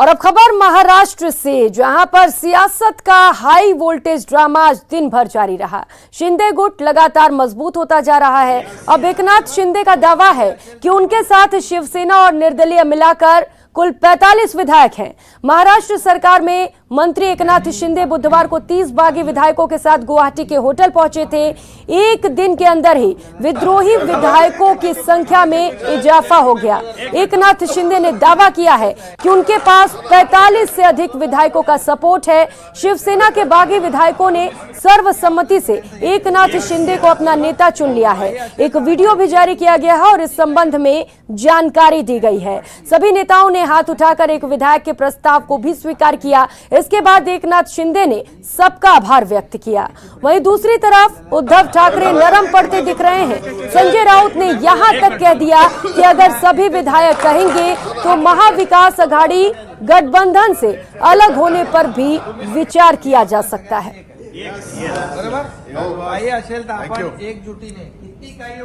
और अब खबर महाराष्ट्र से, जहां पर सियासत का हाई वोल्टेज ड्रामा आज दिन भर जारी रहा। शिंदे गुट लगातार मजबूत होता जा रहा है। अब एकनाथ शिंदे का दावा है कि उनके साथ शिवसेना और निर्दलीय मिलाकर कुल 45 विधायक हैं। महाराष्ट्र सरकार में मंत्री एकनाथ शिंदे बुधवार को 30 बागी विधायकों के साथ गुवाहाटी के होटल पहुंचे थे। एक दिन के अंदर ही विद्रोही विधायकों की संख्या में इजाफा हो गया। एकनाथ शिंदे ने दावा किया है कि उनके पास 45 से अधिक विधायकों का सपोर्ट है। शिवसेना के बागी विधायकों ने सर्वसम्मति से एकनाथ शिंदे को अपना नेता चुन लिया है। एक वीडियो भी जारी किया गया है और इस संबंध में जानकारी दी गई है। सभी नेताओं ने हाथ उठाकर एक विधायक के प्रस्ताव को भी स्वीकार किया। इसके बाद एकनाथ शिंदे ने सबका आभार व्यक्त किया। वहीं दूसरी तरफ उद्धव ठाकरे नरम पड़ते दिख रहे हैं। संजय राउत ने यहां तक कह दिया कि अगर सभी विधायक कहेंगे तो महाविकास अघाड़ी गठबंधन से अलग होने पर भी विचार किया जा सकता है। बरोबर असेल तर आपण एकजुटीने किती काही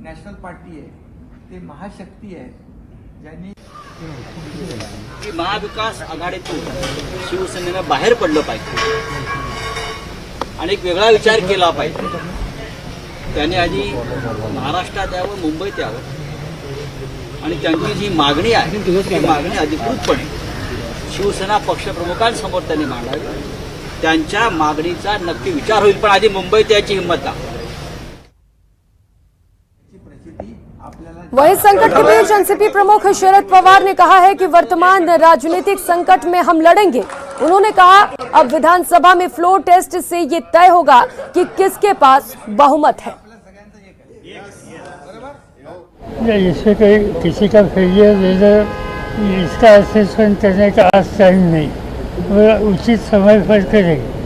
नॅशनल पार्टी आहे ते महाशक्ती आहे ज्यांनी महाविकास आघाडीतून शिवसेनेनं बाहेर पडलं पाहिजे आणि एक वेगळा विचार केला पाहिजे। त्यांनी आधी महाराष्ट्रात यावं, मुंबईत यावं आणि त्यांची जी मागणी आहे ती मागणी अधिकृतपणे शिवसेना पक्षप्रमुखांसमोर त्यांनी मांडावी। त्यांच्या मागणीचा नक्की विचार होईल, पण आधी मुंबईत याची हिंमत दाखवा। वहीं संकट के बीच एनसीपी प्रमुख शरद पवार ने कहा है कि वर्तमान राजनीतिक संकट में हम लड़ेंगे। उन्होंने कहा अब विधानसभा में फ्लोर टेस्ट से ये तय होगा कि किसके पास बहुमत है। इससे कोई किसी का फेलियर इसका असेसमेंट करने का आज टाइम नहीं, वो उचित समय पर करेंगे।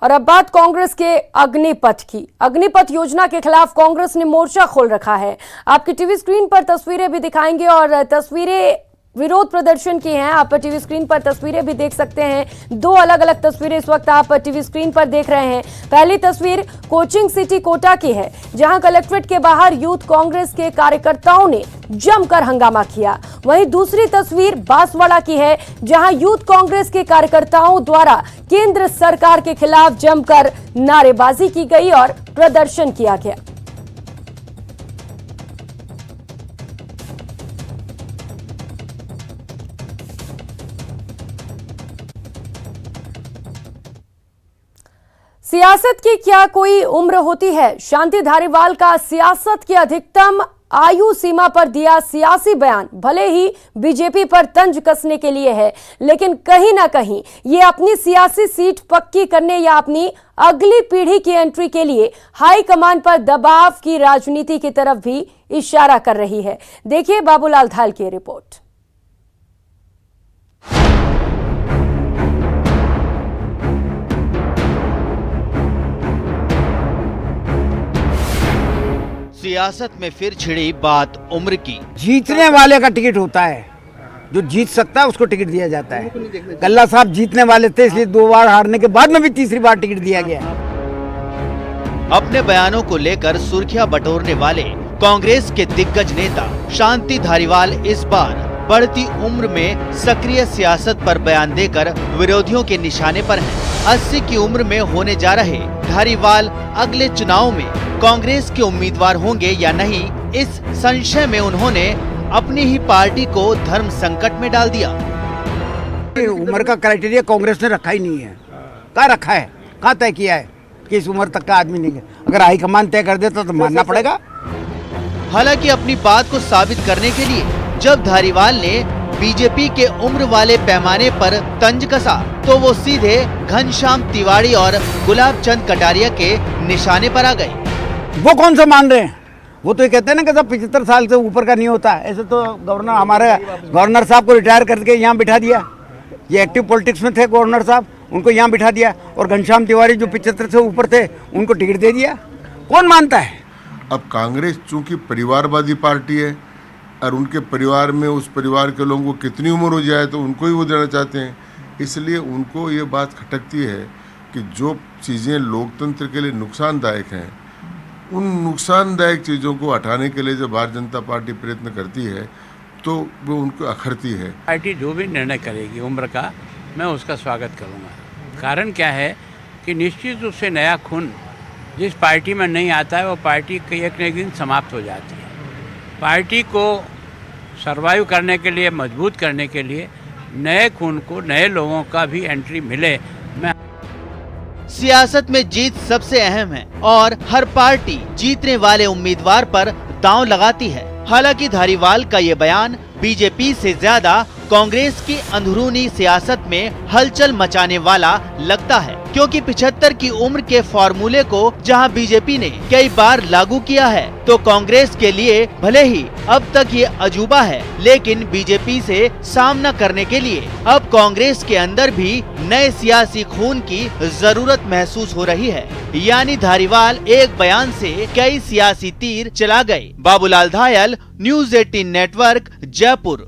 और अब बात कांग्रेस के अग्निपथ की। अग्निपथ योजना के खिलाफ कांग्रेस ने मोर्चा खोल रखा है। आपकी टीवी स्क्रीन पर तस्वीरें भी दिखाएंगे और तस्वीरें विरोध प्रदर्शन की हैं। आप टीवी स्क्रीन पर तस्वीरें भी देख सकते हैं। दो अलग अलग तस्वीरें इस वक्त आप टीवी स्क्रीन पर देख रहे हैं। पहली तस्वीर कोचिंग सिटी कोटा की है, जहां कलेक्ट्रेट के बाहर यूथ कांग्रेस के कार्यकर्ताओं ने जमकर हंगामा किया। वहीं दूसरी तस्वीर बांसवाड़ा की है, जहां यूथ कांग्रेस के कार्यकर्ताओं द्वारा केंद्र सरकार के खिलाफ जमकर नारेबाजी की गई और प्रदर्शन किया गया। सियासत की क्या कोई उम्र होती है? शांति धारीवाल का सियासत की अधिकतम आयु सीमा पर दिया सियासी बयान भले ही बीजेपी पर तंज कसने के लिए है, लेकिन कहीं ना कहीं ये अपनी सियासी सीट पक्की करने या अपनी अगली पीढ़ी की एंट्री के लिए हाईकमान पर दबाव की राजनीति की तरफ भी इशारा कर रही है। देखिए बाबूलाल धाल की रिपोर्ट। सियासत में फिर छिड़ी बात उम्र की। जीतने वाले का टिकट होता है, जो जीत सकता है उसको टिकट दिया जाता है। गल्ला साहब जीतने वाले थे, इसलिए 2 बार हारने के बाद में भी तीसरी बार टिकट दिया गया। अपने बयानों को लेकर सुर्खियां बटोरने वाले कांग्रेस के दिग्गज नेता शांति धारीवाल इस बार बढ़ती उम्र में सक्रिय सियासत पर बयान देकर विरोधियों के निशाने पर हैं। 80 की उम्र में होने जा रहे धारीवाल अगले चुनाव में कांग्रेस के उम्मीदवार होंगे या नहीं, इस संशय में उन्होंने अपनी ही पार्टी को धर्म संकट में डाल दिया। उम्र का क्राइटेरिया कांग्रेस ने रखा ही नहीं है। कहाँ रखा है, कहाँ तय किया है कि इस उम्र तक का आदमी नहीं है? अगर हाईकमान तय कर देता तो मानना पड़ेगा। हालांकि अपनी बात को साबित करने के लिए जब धारीवाल ने बीजेपी के उम्र वाले पैमाने पर तंज कसा, तो वो सीधे घनश्याम तिवारी और गुलाब चंद कटारिया के निशाने पर आ गए। वो कौन सा मान रहे हैं? वो तो ये कहते हैं ना कि सब 75 साल से ऊपर का नहीं होता। ऐसे तो गवर्नर, हमारे गवर्नर साहब को रिटायर करके यहाँ बिठा दिया। ये एक्टिव पॉलिटिक्स में थे गवर्नर साहब, उनको यहाँ बिठा दिया। और घनश्याम तिवारी जो 75 से ऊपर थे, उनको टिकट दे दिया। कौन मानता है? अब कांग्रेस चूंकि परिवारवादी पार्टी है और उनके परिवार में उस परिवार के लोगों को कितनी उम्र हो जाए तो उनको ही वो देना चाहते हैं। इसलिए उनको ये बात खटकती है कि जो चीज़ें लोकतंत्र के लिए नुकसानदायक हैं उन नुकसानदायक चीज़ों को हटाने के लिए जब भारतीय जनता पार्टी प्रयत्न करती है तो वो उनको अखरती है। पार्टी जो भी निर्णय करेगी उम्र का, मैं उसका स्वागत करूंगा। कारण क्या है कि निश्चित रूप से नया खून जिस पार्टी में नहीं आता है वो पार्टी एक न एक दिन समाप्त हो जाती है। पार्टी को सर्वाइव करने के लिए, मजबूत करने के लिए नए खून को, नए लोगों का भी एंट्री मिले। मैं सियासत में जीत सबसे अहम है और हर पार्टी जीतने वाले उम्मीदवार पर दांव लगाती है। हालांकि धारीवाल का ये बयान बीजेपी से ज्यादा कांग्रेस की अंदरूनी सियासत में हलचल मचाने वाला लगता है, क्योंकि 75 की उम्र के फॉर्मूले को जहां बीजेपी ने कई बार लागू किया है तो कांग्रेस के लिए भले ही अब तक ये अजूबा है, लेकिन बीजेपी से सामना करने के लिए अब कांग्रेस के अंदर भी नए सियासी खून की जरूरत महसूस हो रही है। यानी धारीवाल एक बयान से कई सियासी तीर चला गए। Babulal धायल, news 18 network, Jaipur.